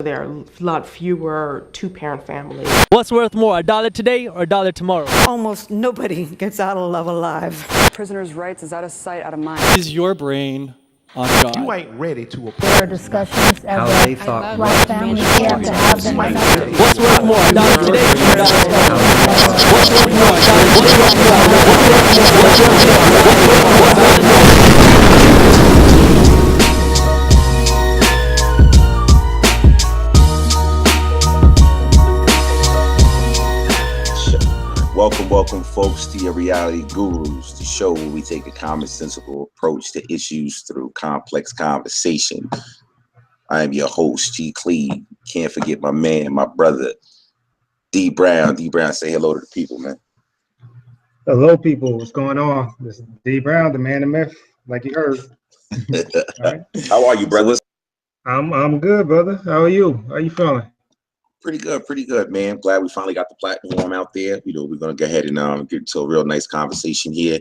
There are a lot fewer two-parent families. What's worth more, a dollar today or a dollar tomorrow? Almost nobody gets out of love alive. Prisoners' rights is out of sight, out of mind. Is your brain on God? You ain't ready to There approach are discussions how as they thought black families have to have them. What's worth more, a dollar today or a dollar tomorrow? What's worth more, a dollar today or a dollar tomorrow? Welcome, folks, to your Reality Gurus, the show where we take a commonsensical approach to issues through complex conversation. I am your host, G. Cleve. Can't forget my man, my brother, D. Brown. D. Brown, say hello to the people, man. Hello, people. What's going on? This is D. Brown, the man, the myth, like you heard. Right. How are you, brothers? I'm good, brother. How are you? How you feeling? Pretty good, man. Glad we finally got the platform out there. We're gonna go ahead and get into a real nice conversation here.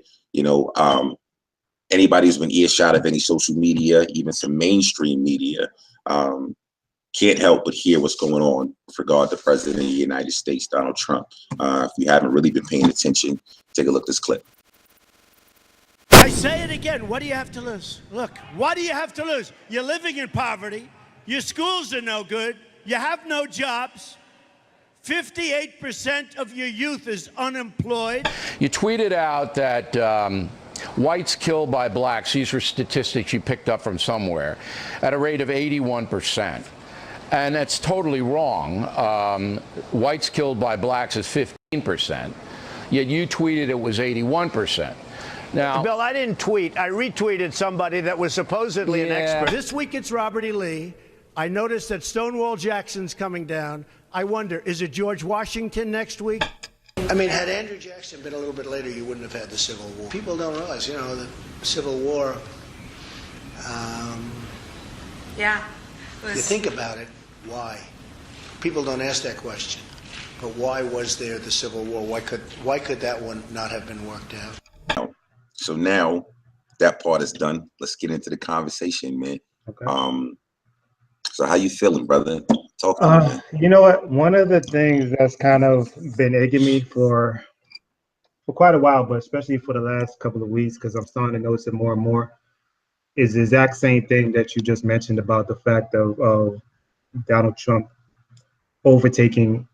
Anybody who's been earshot of any social media, even some mainstream media, can't help but hear what's going on with regard to President of the United States, Donald Trump. If you haven't really been paying attention, take a look at this clip. I say it again, what do you have to lose? Look, what do you have to lose? You're living in poverty, your schools are no good, you have no jobs, 58% of your youth is unemployed. You tweeted out that whites killed by blacks, these were statistics you picked up from somewhere, at a rate of 81%. And that's totally wrong. Whites killed by blacks is 15%, yet you tweeted it was 81%. Now, Bill, I didn't tweet. I retweeted somebody that was supposedly an expert. This week it's Robert E. Lee. I noticed that Stonewall Jackson's coming down. I wonder, is it George Washington next week? I mean, had Andrew Jackson been a little bit later, you wouldn't have had the Civil War. People don't realize, the Civil War, you think about it, why? People don't ask that question. But why was there the Civil War? Why could that one not have been worked out? So now that part is done. Let's get into the conversation, man. Okay. So how you feeling, brother? Talk to me, man. You know what? One of the things that's kind of been egging me for quite a while, but especially for the last couple of weeks, because I'm starting to notice it more and more, is the exact same thing that you just mentioned about the fact of Donald Trump overtaking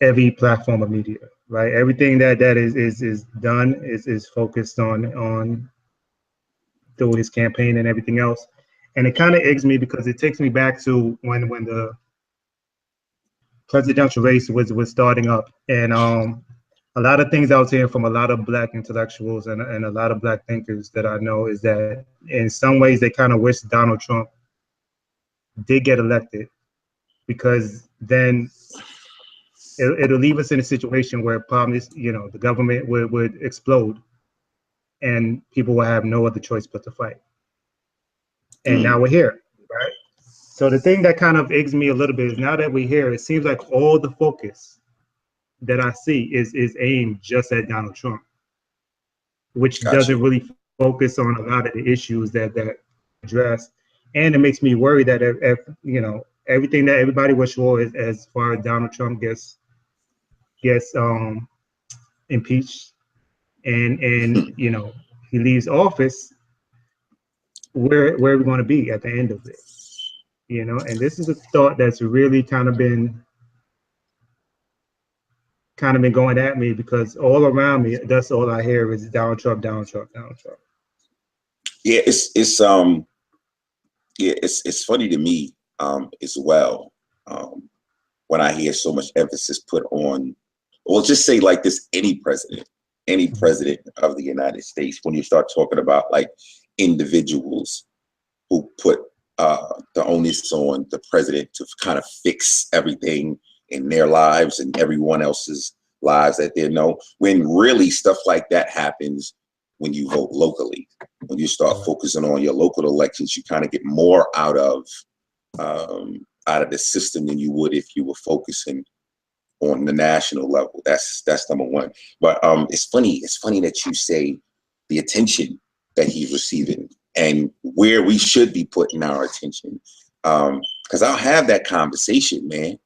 every platform of media, right? Everything that is done is focused on through his campaign and everything else. And it kind of eggs me because it takes me back to when the presidential race was starting up, and a lot of things I was hearing from a lot of black intellectuals and a lot of black thinkers that I know is that in some ways they kind of wish Donald Trump did get elected, because then it'll leave us in a situation where probably the government would explode and people will have no other choice but to fight. And now we're here, right? So the thing that kind of eggs me a little bit is now that we're here, it seems like all the focus that I see is aimed just at Donald Trump, which doesn't really focus on a lot of the issues that address. And it makes me worry that if everything that everybody was sure is as far as Donald Trump gets impeached and he leaves office, where are we going to be at the end of it? And this is a thought that's really kind of been going at me, because all around me, that's all I hear is Donald Trump, Donald Trump, Donald Trump. Yeah, it's funny to me as well when I hear so much emphasis put on, well, just say like this, any president of the United States, when you start talking about like individuals who put the onus on the president to kind of fix everything in their lives and everyone else's lives that they know, when really stuff like that happens when you vote locally. When you start focusing on your local elections, you kind of get more out of the system than you would if you were focusing on the national level. That's number one. But it's funny that you say the attention that he's receiving and where we should be putting our attention. Because I'll have that conversation, man.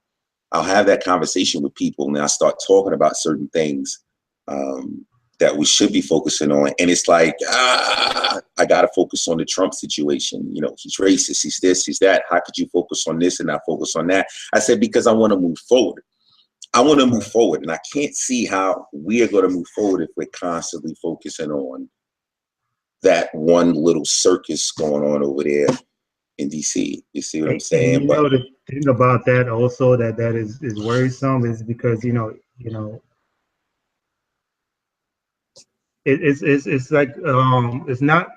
I'll have that conversation with people, and I start talking about certain things that we should be focusing on. And it's like, I got to focus on the Trump situation. You know, he's racist, he's this, he's that. How could you focus on this and not focus on that? I said, because I want to move forward. I want to move forward, and I can't see how we are going to move forward if we're constantly focusing on that one little circus going on over there in DC. You see what I'm saying? And, you know, the thing about that also that is worrisome is because you know it's like it's not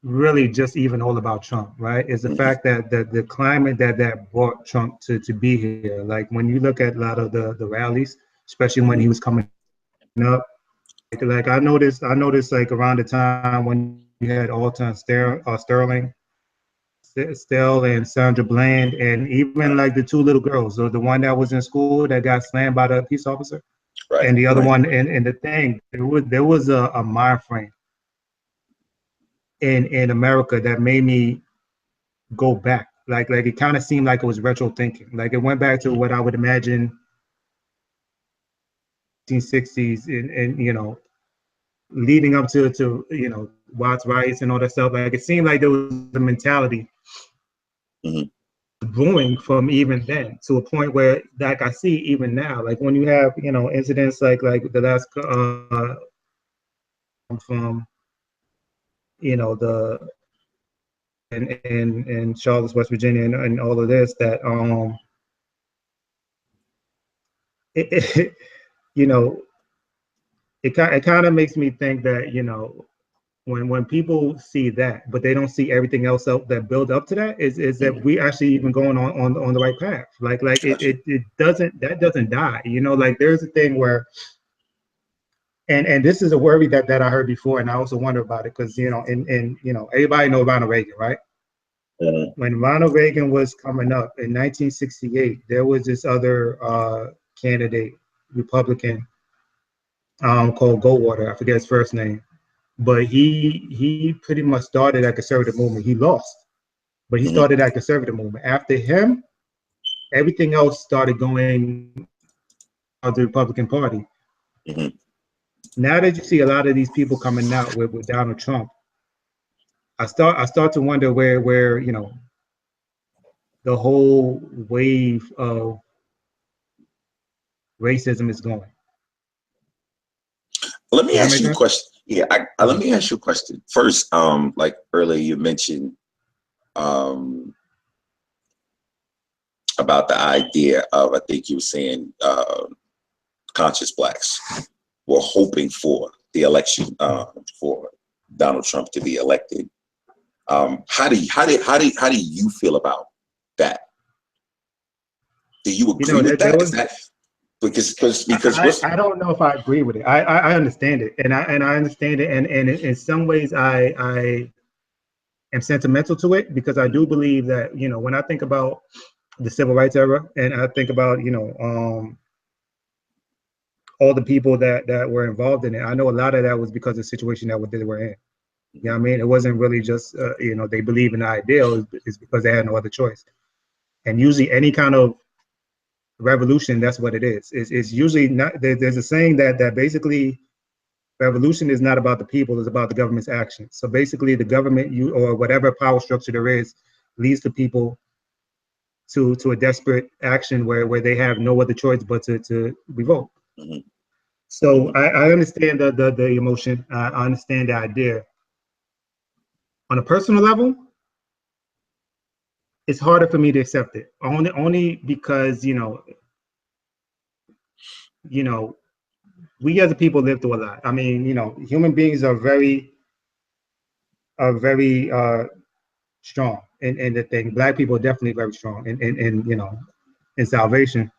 really just even all about Trump, right? It's the fact that the climate that brought Trump to be here. Like when you look at a lot of the rallies, especially when he was coming up, like I noticed like around the time when you had Alton Sterling, Stell and Sandra Bland, and even like the two little girls, or the one that was in school that got slammed by the peace officer, right, and the other one, and the thing, there was a mind frame in America that made me go back. Like it kind of seemed like it was retro thinking. Like it went back to what I would imagine 1960s and you know, leading up to you know, Watts riots and all that stuff. Like it seemed like there was a mentality brewing from even then to a point where, like I see even now, like when you have, you know, incidents like the last from, you know, the in Charlotte, West Virginia, and all of this, that you know, it kind of makes me think that, you know, when people see that, but they don't see everything else that build up to that, is that we actually even going on the right path. Like it doesn't die. You know, like there's a thing where, and this is a worry that I heard before, and I also wonder about it because, you know, and you know, everybody know Ronald Reagan, right? When Ronald Reagan was coming up in 1968, there was this other candidate, Republican, called Goldwater. I forget his first name, but he pretty much started that conservative movement. He lost, but he started that conservative movement. After him, everything else started going out the Republican Party. Now that you see a lot of these people coming out with Donald Trump, I start to wonder where you know, the whole wave of racism is going. Let me ask you a question. Yeah, let me ask you a question first. Like earlier, you mentioned about the idea of, I think you were saying, conscious blacks were hoping for the election for Donald Trump to be elected. How do you feel about that? Do you agree with that? Because I don't know if I agree with it. I understand it, and I understand it, and in some ways I am sentimental to it, because I do believe that, you know, when I think about the civil rights era, and I think about, you know, all the people that were involved in it, I know a lot of that was because of the situation that they were in. You know what I mean? It wasn't really just you know, they believe in the ideal. It's because they had no other choice. And usually any kind of revolution, that's what it is. It's usually not. There's a saying that basically revolution is not about the people, it's about the government's action. So basically the government, or whatever power structure there is, leads the people to a desperate action where they have no other choice but to revolt. So I understand the emotion. I understand the idea. On a personal level, it's harder for me to accept it. Only because, you know, we as a people live through a lot. I mean, you know, human beings are very strong in the thing. Black people are definitely very strong in you know, in salvation.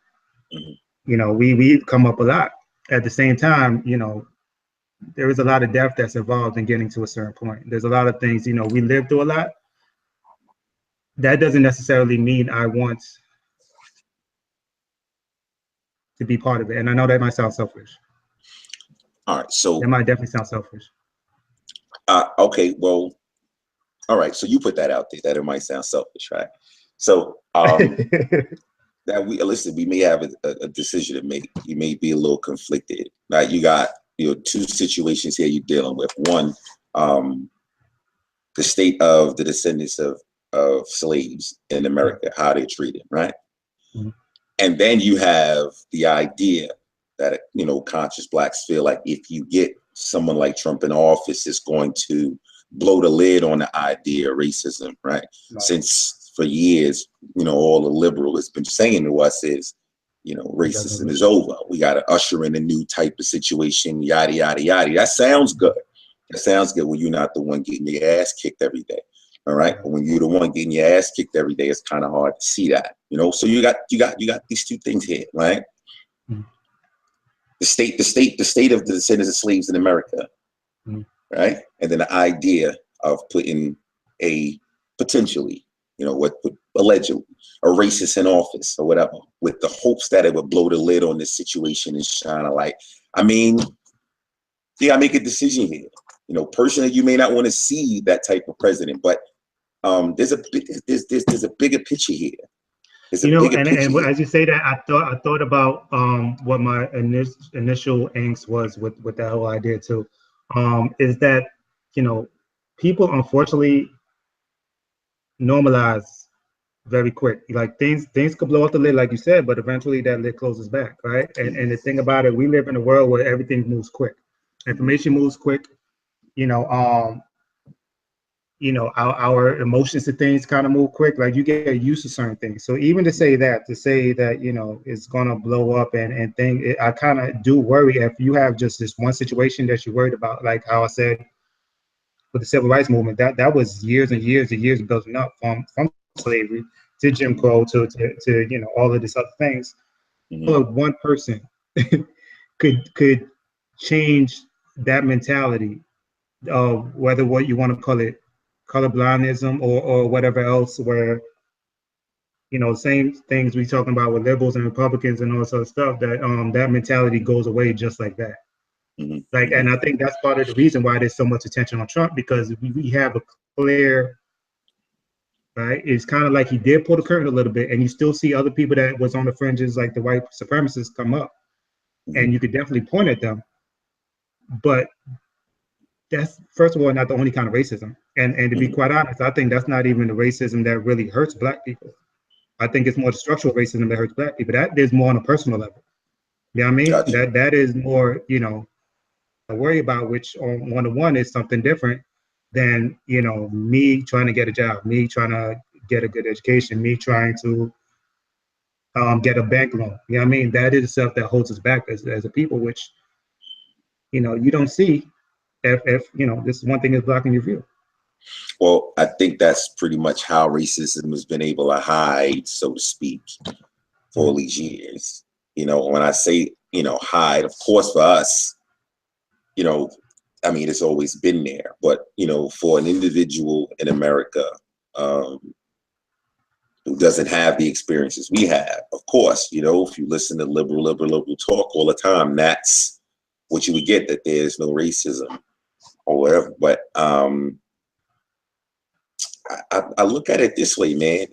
You know, we come up a lot. At the same time, you know, there is a lot of death that's involved in getting to a certain point. There's a lot of things, you know, we live through a lot. That doesn't necessarily mean I want to be part of it. And I know that might sound selfish. All right, so that might definitely sound selfish. Okay, well, all right. So you put that out there that it might sound selfish, right? So that we may have a decision to make. You may be a little conflicted. Right? You got two situations here you're dealing with. One, the state of the descendants of slaves in America, how they're treated, right? Mm-hmm. And then you have the idea that conscious blacks feel like if you get someone like Trump in office, it's going to blow the lid on the idea of racism, right? Since for years, all the liberal has been saying to us is, racism is over. We got to usher in a new type of situation, yada, yada, yada. That sounds good. That sounds good when you're not the one getting your ass kicked every day. All right. But when you're the one getting your ass kicked every day, it's kind of hard to see that, So you got these two things here, right? Mm-hmm. The state of the descendants of slaves in America, mm-hmm. right? And then the idea of putting a potentially, allegedly a racist in office or whatever, with the hopes that it would blow the lid on this situation and shine a light. I mean, you gotta make a decision here. Personally, you may not want to see that type of president, but there's a bigger picture here. And as you say that, I thought about what my initial angst was with that whole idea too, is that people unfortunately normalize very quick. Like things could blow up the lid, like you said, but eventually that lid closes back, right? And the thing about it, we live in a world where everything moves quick, information moves quick. Our emotions to things kind of move quick. Like you get used to certain things. So even to say that it's gonna blow up and thing, I kind of do worry if you have just this one situation that you're worried about. Like how I said with the civil rights movement, that was years and years and years building up from slavery to Jim Crow to all of these other things. Mm-hmm. But one person could change that mentality of whether what you want to call it colorblindism or whatever else, where same things we talking about with liberals and Republicans and all this other stuff, that that mentality goes away just like that. Mm-hmm. And I think that's part of the reason why there's so much attention on Trump, because we have a clear, right? It's kind of like he did pull the curtain a little bit, and you still see other people that was on the fringes, like the white supremacists, come up, mm-hmm. and you could definitely point at them. But that's, first of all, not the only kind of racism. And to be quite honest, I think that's not even the racism that really hurts black people. I think it's more the structural racism that hurts black people. That is more on a personal level. You know what I mean? Gotcha. That is more, I worry about, which on one-to-one is something different than, me trying to get a job, me trying to get a good education, me trying to get a bank loan. You know what I mean? That is the stuff that holds us back as a people, which, you don't see if this is one thing that's blocking your view. Well, I think that's pretty much how racism has been able to hide, so to speak, for all these years. When I say, hide, of course, for us, it's always been there. But, for an individual in America who doesn't have the experiences we have, of course, if you listen to liberal talk all the time, that's what you would get, that there's no racism or whatever. But I look at it this way, man.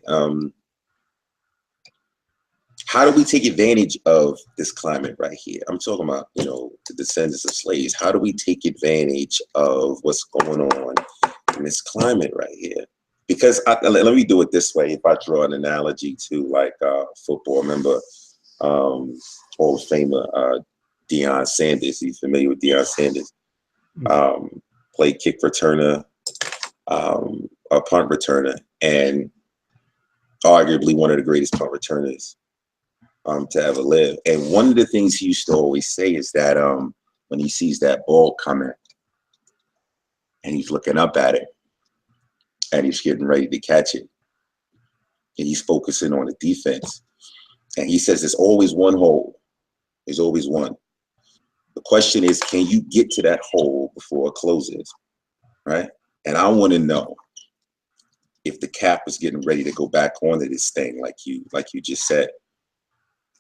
How do we take advantage of this climate right here? I'm talking about, the descendants of slaves. How do we take advantage of what's going on in this climate right here? Because let me do it this way. If I draw an analogy to like football, remember Hall of Famer Deion Sanders. You familiar with Deion Sanders? Played kick returner, a punt returner, and arguably one of the greatest punt returners to ever live. And one of the things he used to always say is that when he sees that ball coming and he's looking up at it and he's getting ready to catch it and he's focusing on the defense, and he says there's always one hole. There's always one. The question is, can you get to that hole before it closes, right? And I want to know if the cap is getting ready to go back onto this thing, like you just said.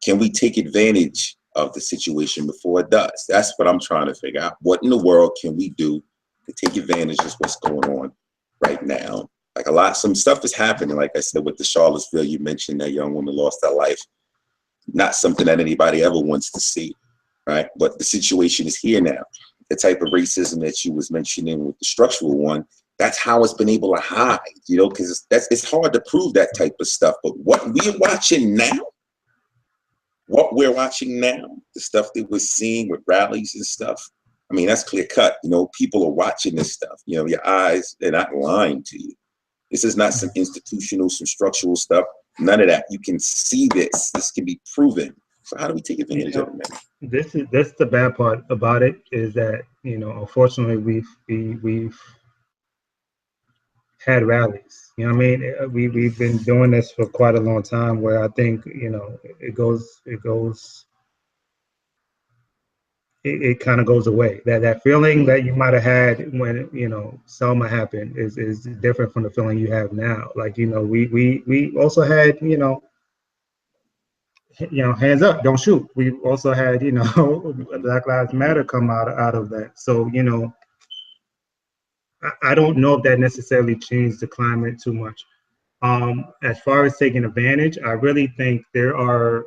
Can we take advantage of the situation before it does? That's what I'm trying to figure out. What in the world can we do to take advantage of what's going on right now, Like some stuff is happening. Like I said, with the Charlottesville, you mentioned that young woman lost her life. Not something that anybody ever wants to see, right? But the situation is here now. The type of racism that you was mentioning with the structural one, that's how it's been able to hide, you know, because it's hard to prove that type of stuff. But what we're watching now, the stuff that we're seeing with rallies and stuff, I mean, that's clear cut. You know, people are watching this stuff. You know, your eyes, they're not lying to you. This is not some institutional, some structural stuff. None of that. You can see this. This can be proven. So how do we take advantage of it, man? That's the bad part about it, is that, you know, unfortunately we've had rallies. You know what I mean? We've been doing this for quite a long time, where I think, you know, it kind of goes away. That feeling that you might have had when, you know, Selma happened is different from the feeling you have now. Like, you know, we also had, you know, hands up, don't shoot. We also had, you know, Black Lives Matter come out of that. So, you know, I don't know if that necessarily changed the climate too much. As far as taking advantage, I really think there are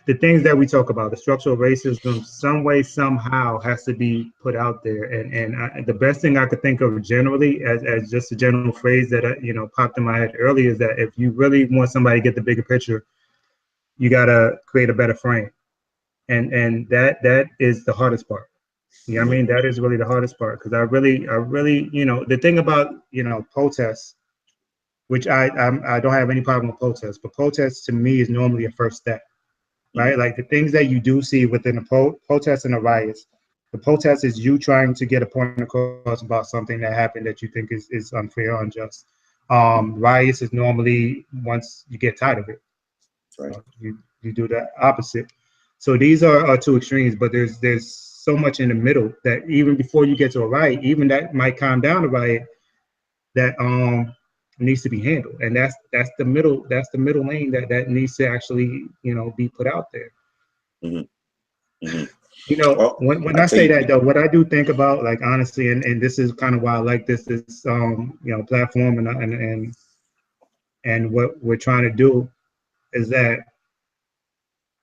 the things that we talk about, the structural racism, some way, somehow has to be put out there. And the best thing I could think of generally, as just a general phrase that, you know, popped in my head earlier, is that if you really want somebody to get the bigger picture, you got to create a better frame. And that is the hardest part. You know what I mean? That is really the hardest part, because I really, you know, the thing about, you know, protests, which I don't have any problem with protests, but protests to me is normally a first step, right? Like the things that you do see within a protest and a riots, the protest is you trying to get a point across about something that happened that you think is unfair or unjust. Riots is normally once you get tired of it, right? You do the opposite. So these are two extremes, but there's so much in the middle that even before you get to a riot, even that might calm down a riot, that needs to be handled. And that's the middle lane that needs to actually, you know, be put out there. Mm-hmm. Mm-hmm. You know, well, when I say that though, what I do think about, like, honestly, and this is kind of why I like this you know, platform and what we're trying to do is that,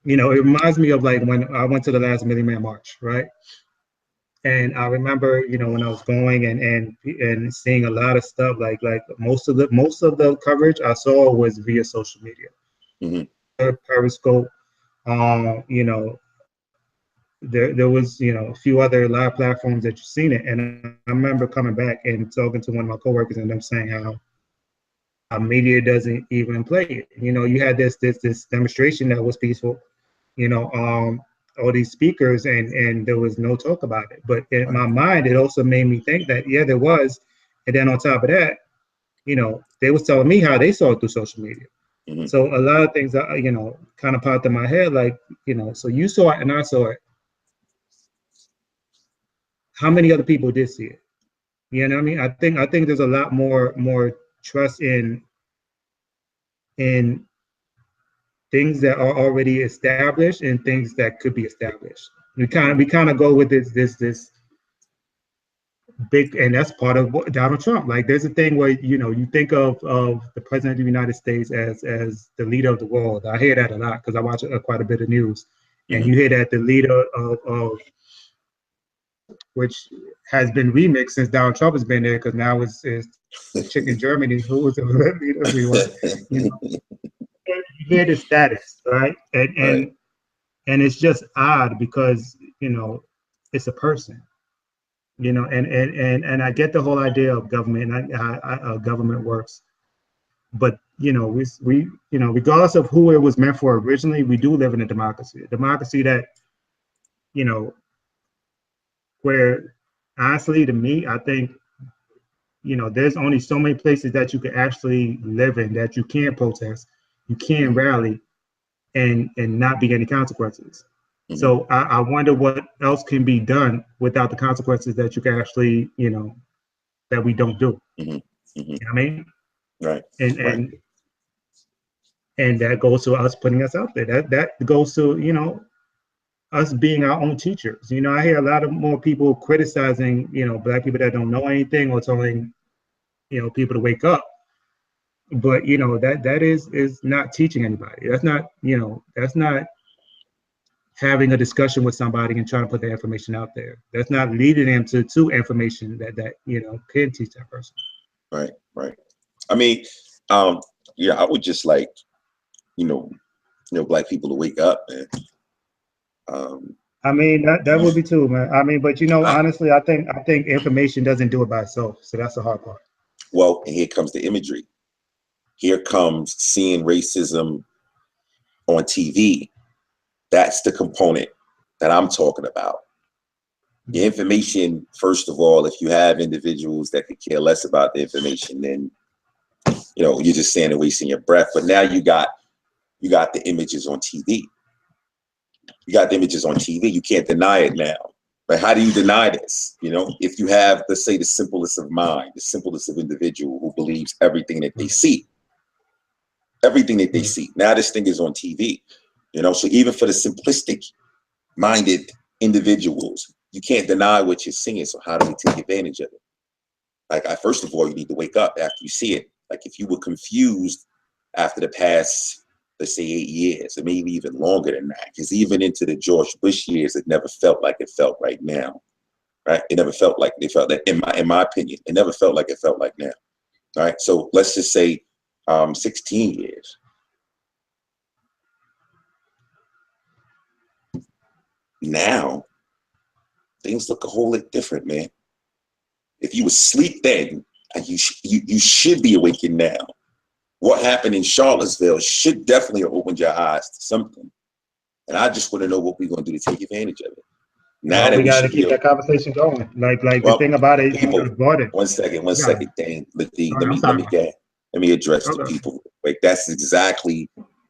you know, it reminds me of like when I went to the last Million Man March, right? And I remember, you know, when I was going and seeing a lot of stuff, like most of the coverage I saw was via social media, mm-hmm. Periscope. You know, there was, you know, a few other live platforms that you've seen it, and I remember coming back and talking to one of my coworkers and them saying how our media doesn't even play it. You know, you had this demonstration that was peaceful, you know, all these speakers, and there was no talk about it. But in my mind, it also made me think that, yeah, there was. And then on top of that, you know, they was telling me how they saw it through social media. Mm-hmm. So a lot of things, you know, kind of popped in my head, like, you know, so you saw it and I saw it. How many other people did see it? You know what I mean? I think there's a lot more trust in things that are already established and things that could be established. We kind of go with this big, and that's part of Donald Trump. Like, there's a thing where, you know, you think of the president of the United States as the leader of the world. I hear that a lot because I watch quite a bit of news, and you hear that the leader of which has been remixed since Donald Trump has been there, because now it's Chicken Germany who was the leader of the world. You know? You hear the status, right? And it's just odd because, you know, it's a person, you know, and I get the whole idea of government and how government works, but, you know, we you know, regardless of who it was meant for originally, we do live in a democracy that, you know, where honestly, to me, I think, you know, there's only so many places that you can actually live in that you can protest, you can rally, and not be any consequences. Mm-hmm. So I wonder what else can be done without the consequences that you can actually, you know, that we don't do. Mm-hmm. Mm-hmm. You know what I mean? Right. And that goes to us putting us out there. That goes to, you know, us being our own teachers. You know, I hear a lot of more people criticizing, you know, Black people that don't know anything or telling people to wake up. But that is not teaching anybody. That's not having a discussion with somebody and trying to put the information out there. That's not leading them to information that can teach that person. Right. I mean, I would just like, Black people to wake up, man. I mean, that would be too, man. I mean, but honestly, I think information doesn't do it by itself. So that's the hard part. Well, and here comes the imagery. Here comes seeing racism on TV. That's the component that I'm talking about. The information, first of all, if you have individuals that could care less about the information, then you're just standing wasting your breath. But now you got the images on TV. You got the images on TV. You can't deny it now. But how do you deny this? If you have, let's say, the simplest of mind, the simplest of individual who believes everything that they see. Everything that they see. Now this thing is on TV. So even for the simplistic minded individuals, you can't deny what you're seeing. So how do we take advantage of it? Like, first of all, you need to wake up after you see it. Like, if you were confused after the past, let's say 8 years, or maybe even longer than that, because even into the George Bush years, it never felt like it felt right now, right? It never felt like they felt that, in my opinion, it never felt like it felt like now, all right? So let's just say 16 years. Now, things look a whole lot different, man. If you were asleep then, you should be awakened now. What happened in Charlottesville should definitely have opened your eyes to something. And I just want to know what we're going to do to take advantage of it. Now that we got to keep that conversation going. Like the thing about it, people, one second, Dane. Let me address the people. Like, that's exactly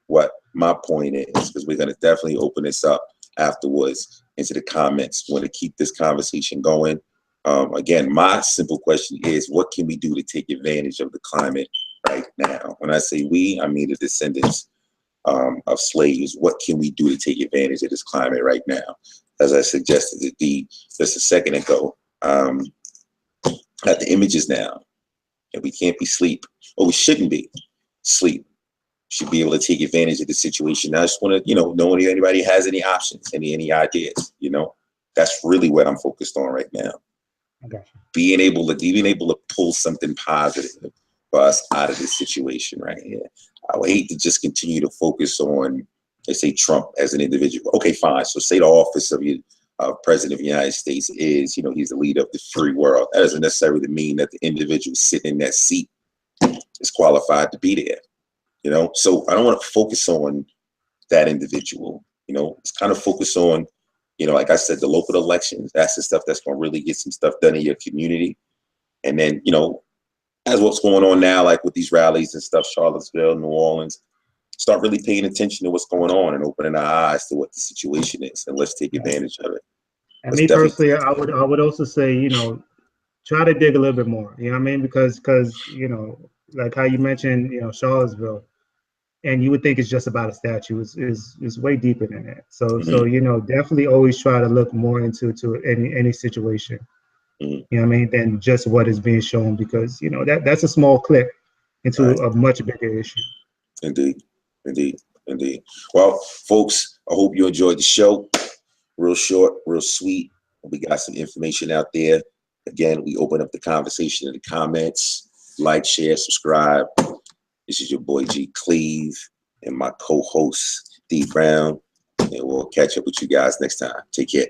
what my point is, because we're going to definitely open this up afterwards into the comments. We want to keep this conversation going. Again, my simple question is, what can we do to take advantage of the climate right now? When I say we, I mean the descendants of slaves. What can we do to take advantage of this climate right now? As I suggested to D just a second ago, at the images now, and we can't be asleep, or we shouldn't be asleep. Should be able to take advantage of the situation. I just want to, know if anybody has any options, any ideas. That's really what I'm focused on right now. Okay. Being able to pull something positive for us out of this situation right here. I would hate to just continue to focus on, let's say, Trump as an individual. Okay, fine. So say the office of President of the United States is, he's the leader of the free world. That doesn't necessarily mean that the individual sitting in that seat is qualified to be there. So I don't want to focus on that individual. It's kind of focus on, like I said, the local elections. That's the stuff that's going to really get some stuff done in your community. And then, as what's going on now, like with these rallies and stuff, Charlottesville, New Orleans, start really paying attention to what's going on and opening our eyes to what the situation is, and let's take advantage of it. And me personally, I would also say, try to dig a little bit more. You know what I mean? Because like how you mentioned, Charlottesville, and you would think it's just about a statue. Is way deeper than that. So definitely always try to look more into any situation. You know what I mean, than just what is being shown, because that's a small clip into a much bigger issue. Indeed. Well, folks, I hope you enjoyed the show. Real short, real sweet. We got some information out there. Again, we open up the conversation in the comments. Like, share, subscribe. This is your boy G Cleve and my co-host D Brown, and we'll catch up with you guys next time. Take care.